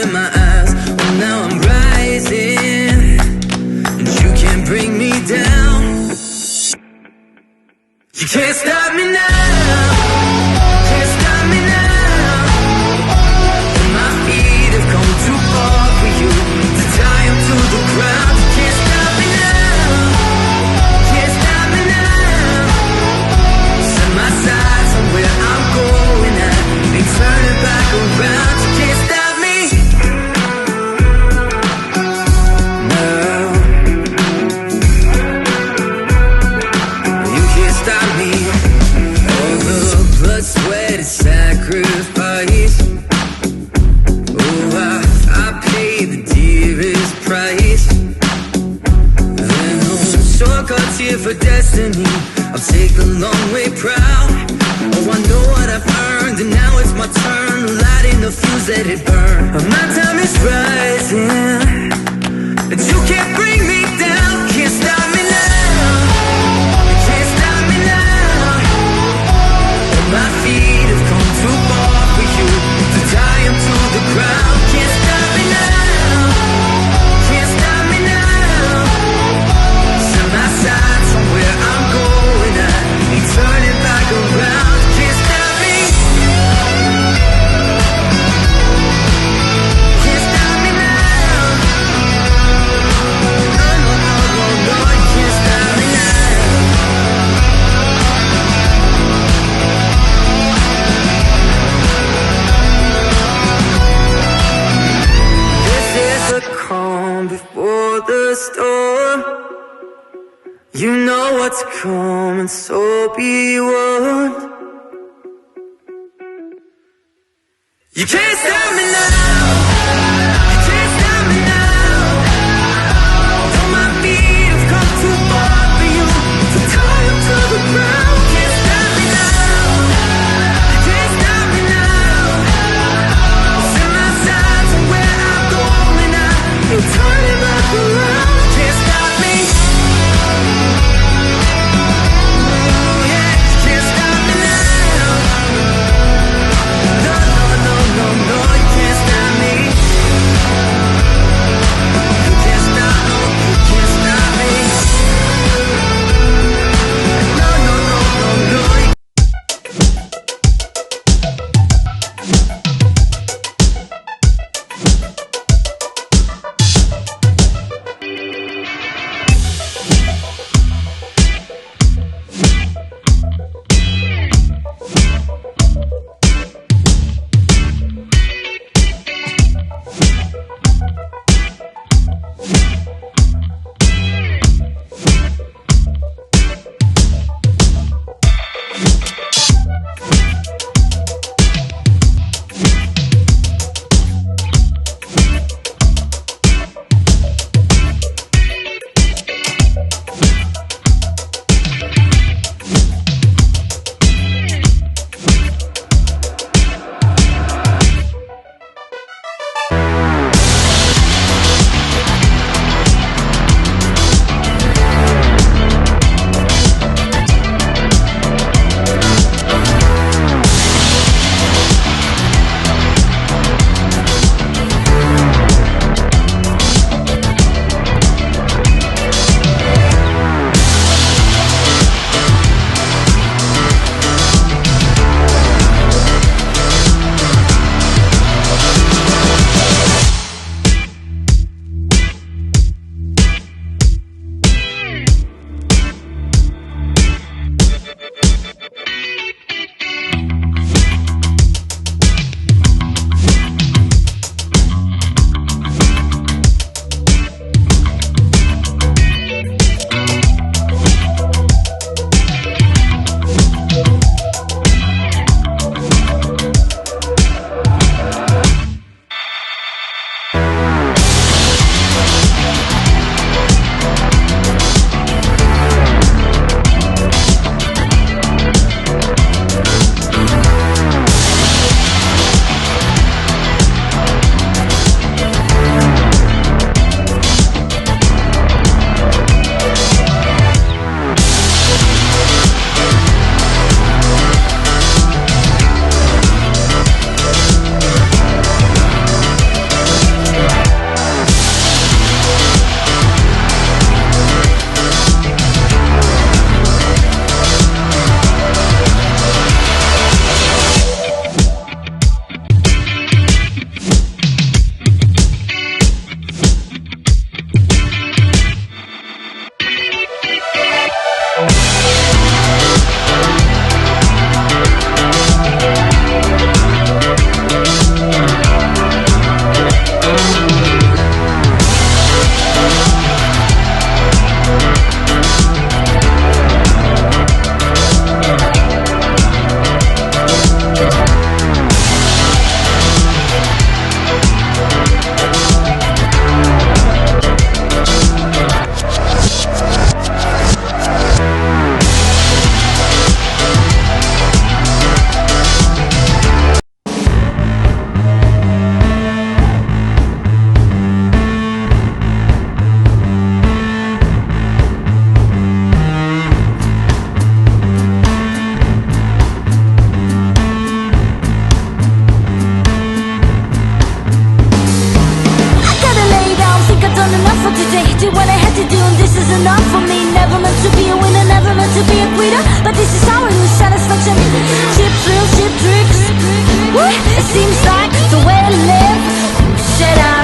in my eyes. Oh, now I'm rising, and you can't bring me down. You can't stop me now. Can't stop me now. My feet have come too far for you to tie them to the ground. You can't stop me now. Can't stop me now. Set my sights on where I'm going at. Ain't turning back around. You can't stop me now. You can't stop me. All the blood, sweat, and sacrifice. Oh, I paid the dearest price. And those shortcuts here for destiny, I'll take the long way proud. Oh, I know what I've earned, and now it's my turn. Lighting the fuse, let it burn. My time is rising, and you can't bring me down. Can't stop me now. Can't stop me now. My feet have come too far for you to tie them to the ground. Can't stop me now. Can't stop me now. Set my sights on where I'm going at. Ain't turning back around. Can't stop me. Can't stop me now. No, no, no, no, no. You can't stop me now. This is the calm before the storm. You know what's coming, so be warned. You can't stop me now. You can't stop me now. Though my feet have come too far for you to tie them to the ground. Can't stop me now. Can't stop me now. Set my sights on where I'm going at. Ain't turning back around. Can't stop me. Oh yeah, can't stop me now. No, no, no, no, no, you can't stop me. did what I had to do, and this is enough for me. Never meant to be a winner, never meant to be a quitter, but this is how I lose satisfaction. Cheap thrills, cheap tricks. It seems like the way I live. Should I